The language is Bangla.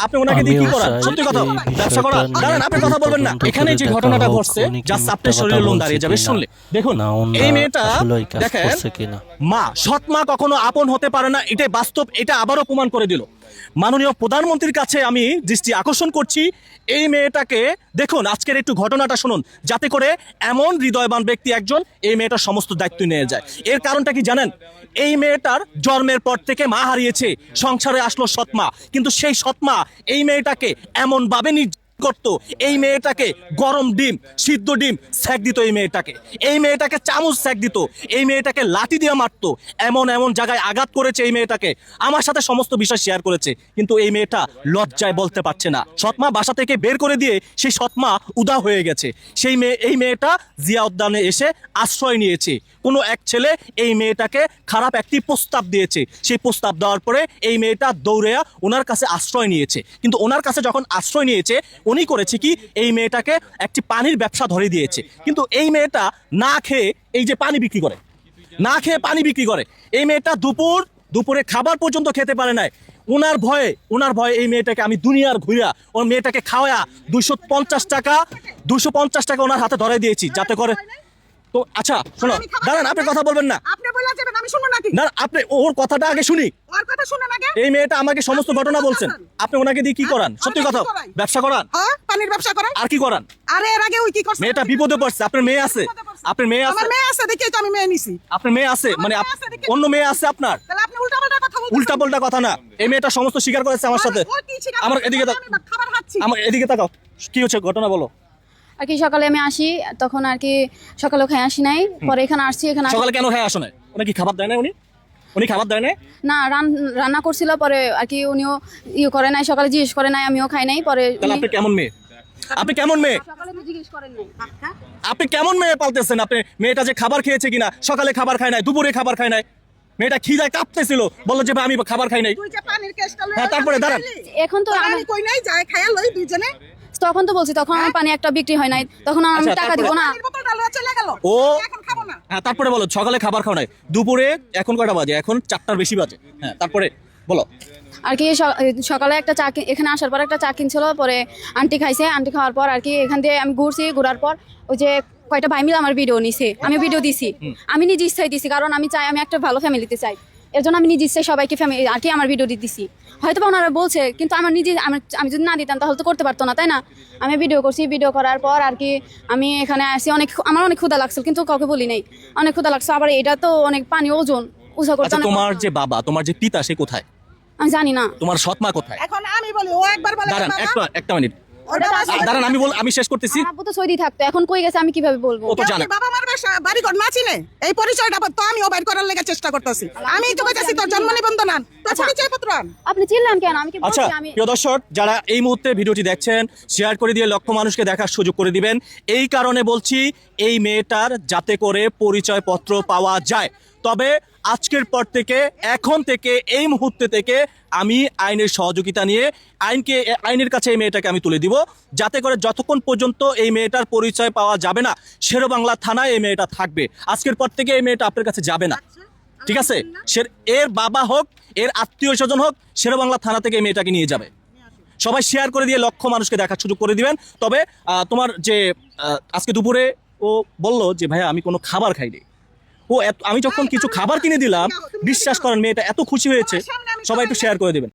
আপনি ওনাকে দিয়ে কি করান? সত্যি কথা, ব্যবসা করা। দাঁড়ান, আপনি কথা বলবেন না। এখানে যে ঘটনাটা ঘটছে, জাস্ট আপনার শরীরে লোন দাঁড়িয়ে যাবে শুনলে। দেখুন, এই মেয়েটা দেখেন, মা, সৎ মা কখনো আপন হতে পারে না, এটাই বাস্তব। এটা আবারও প্রমাণ করে দিল। মাননীয় প্রধানমন্ত্রীর কাছে আমি দৃষ্টি আকর্ষণ করছি, এই মেয়েটাকে দেখুন, আজকের একটু ঘটনাটা শুনুন, যাতে করে এমন হৃদয়বান ব্যক্তি একজন এই মেয়েটার সমস্ত দায়িত্ব নিয়ে যায়। এর কারণটা কি জানেন? এই মেয়েটার জন্মের পর থেকে মা হারিয়েছে, সংসারে আসলো সৎমা, কিন্তু সেই সৎমা এই মেয়েটাকে এমন ভাবে করতো, এই মেয়েটাকে গরম ডিম, সিদ্ধ ডিম স্যাক দিত, এই মেয়েটাকে চামচ স্যাক দিত, এই মেয়েটাকে লাঠি দিয়ে মারতো, এমন এমন জায়গায় আঘাত করেছে এই মেয়েটাকে, আমার সাথে সমস্ত বিষয় শেয়ার করেছে। কিন্তু এই মেয়েটা লজ্জায় বলতে পারছে না। সৎমা বাসা থেকে বের করে দিয়ে সেই সৎমা উদা হয়ে গেছে। এই মেয়েটা জিয়া উদ্যানে এসে আশ্রয় নিয়েছে। কোনো এক ছেলে এই মেয়েটাকে খারাপ একটি প্রস্তাব দিয়েছে, সেই প্রস্তাব দেওয়ার পরে এই মেয়েটা দৌড়ে ওনার কাছে আশ্রয় নিয়েছে। কিন্তু ওনার কাছে যখন আশ্রয় নিয়েছে, উনি করেছে কি, এই মেয়েটাকে একটি পানির ব্যবসা ধরে দিয়েছে। কিন্তু এই মেয়েটা না খেয়ে, এই যে পানি বিক্রি করে, না খেয়ে পানি বিক্রি করে, এই মেয়েটা দুপুরে খাবার পর্যন্ত খেতে পারে নাই। ওনার ভয়ে এই মেয়েটাকে আমি দুনিয়ার ঘুরা ওর মেয়েটাকে খাওয়া 250 টাকা ওনার হাতে ধরে দিয়েছি, যাতে করে। তো আচ্ছা শোনো, দাঁড়ান, আপনি কথা বলবেন না। আপনি বলে যাবেন, আমি শুনবো নাকি? না, আপনি ওর কথাটা আগে শুনি। ওর কথা শুনেন আগে। এই মেয়েটা আমাকে সমস্ত ঘটনা বলছেন, আপনি ওনাকে দিয়ে কি করান? সত্যি কথা, ব্যবসা করান? হ্যাঁ, পানির ব্যবসা করান। আর কি করান? আরে এর আগে ওই কি করছে? মেয়েটা বিপদে পড়ছে। আপনার মেয়ে আছে? আপনার মেয়ে আছে? আমার মেয়ে আছে দেখেই তো আমি মেয়ে নিছি। আপনার মেয়ে আছে মানে অন্য মেয়ে আছে আপনার? তাহলে আপনি উল্টাপাল্টা কথা বলছেন। উল্টাপাল্টা কথা না, এই মেয়েটা সমস্ত স্বীকার করেছে আমার সাথে। ও কি স্বীকার আমার করেছে? এদিকে আমি খাবার খাচ্ছি। আমার এদিকে তাকাও, কি হচ্ছে ঘটনা বলো। আর কি সকালে আমি আসি, তখন আর কি সকালে খাই আসি নাই, পরে এখানে আসছি। সকালে কেন খায় আসো না? উনি কি খাবার দেয় না? উনি খাবার দেয় না? না, রান্না করছিল, পরে আর কি উনিও করে নাই, সকালে জিজ্ঞেস করে নাই, আমিও খাই নাই। পরে তাহলে আপনি কেমন মেয়ে? আপনি কেমন মেয়ে? সকালে তো জিজ্ঞেস করেন নাই। আপনি কেমন মেয়ে পালতেছেন? আপনি মেয়েটা যে খাবার খেয়েছে কিনা, সকালে খাবার খায় নাই, দুপুরে খাবার খায় নাই, মেয়েটা খিদায় কাঁপতেছিল, বললো যে আমি খাবার খাই নাই। তুই যে পানির কেসটা লয়ে, হ্যাঁ, তারপরে দাঁড়ান। এখন তো আমি কই নাই যায় খায়া লই দুইজনে। তখন তো বলছি, তখন আমার পানি একটা বিক্রি হয় নাই, তখন আমি আচ্ছা, টাকা দিব না। পানির বোতলটা লয়ে চলে গেল। ও এখন খাবো না। হ্যাঁ, তারপরে বলো, সকালে খাবার খাও নাই, দুপুরে এখন কয়টা বাজে? এখন 4টার বেশি বাজে। হ্যাঁ, তারপরে বলো। আর কি সকালে একটা চা এখানে আসার পর একটা চা কিনছিল, পরে আন্টি খাইছে, আন্টি খাওয়ার পর আর কি এখান দিয়ে আমি ঘুরার পর ওই যে কয়টা ভাই মিলে আমার ভিডিও নিছে, আমি ভিডিও দিছি, আমি নিজ ইচ্ছায় দিছি, কারণ আমি চাই, আমি একটা ভালো ফ্যামিলিতে চাই, এর জন্য আমি নিজ ইচ্ছায় সবাইকে ফ্যামিলি আর কি আমার ভিডিও দিছি। হয়তো বা ওনারা বলছে, কিন্তু আমার নিজে আমি যদি না দিতাম তাহলে তো করতে পারতো না, তাই না? আমি ভিডিও করছি, ভিডিও করার পর আর কি আমি এখানে আসি, আমার অনেক ক্ষুধা লাগছিল, কিন্তু কাউকে বলি নাই, অনেক ক্ষুধা লাগছে। আবার এটা তো অনেক পানি ওজন উজা করতে। আচ্ছা, তোমার যে বাবা, তোমার যে পিতা, সে কোথায়? আমি জানি না। তোমার সৎ মা কোথায়? এখন আমি বলি, ও একবার বলে দাঁড়ান, একটা মিনিট দাঁড়ান, আমি শেষ করতেছি। আব্বু তো সৌদি থাকতো, এখন কই গেছে আমি কিভাবে বলবো? ও তো জানে। বাবা মার বাড়ি ঘর না চিনে, এই পরিচয়টা তো আমি ও বাইর করার লেগে চেষ্টা করতেছি। আমি তো কইতাছি তোর জন্ম নিবন্ধন আন, তোর পরিচয় পত্র আন। আপনি চিনলেন কেন? আমি কি আচ্ছা, বলছি? আমি প্রিয় দর্শক, যারা এই মুহূর্তে ভিডিওটি দেখছেন, শেয়ার করে দিয়ে লক্ষ মানুষকে দেখার সুযোগ করে দিবেন। এই কারণে বলছি, এই মেয়েটার যাতে করে পরিচয় পত্র পাওয়া যায়। তবে আজকের পর থেকে, এখন থেকে, এই মুহূর্তে থেকে আমি আইনের সহযোগিতা নিয়ে আইনের কাছে এই মেয়েটাকে আমি তুলে দিব, যাতে করে যতক্ষণ পর্যন্ত এই মেয়েটার পরিচয় পাওয়া যাবে না, শেরেবাংলা থানায় এই মেয়েটা থাকবে। আজকের পর থেকে এই মেয়েটা আপনার কাছে যাবে না, ঠিক আছে? এর বাবা হোক, এর আত্মীয় স্বজন হোক, শেরেবাংলা থানা থেকে এই মেয়েটাকে নিয়ে যাবে। সবাই শেয়ার করে দিয়ে লক্ষ মানুষকে দেখার সুযোগ করে দিবেন। তবে তোমার যে আজকে দুপুরে ও বলল যে ভাইয়া আমি কোনো খাবার খাইনি, আমি যখন কিছু খাবার কিনে দিলাম, বিশ্বাস করেন মেয়েটা এত খুশি হয়েছে। সবাই একটু শেয়ার করে দিবেন।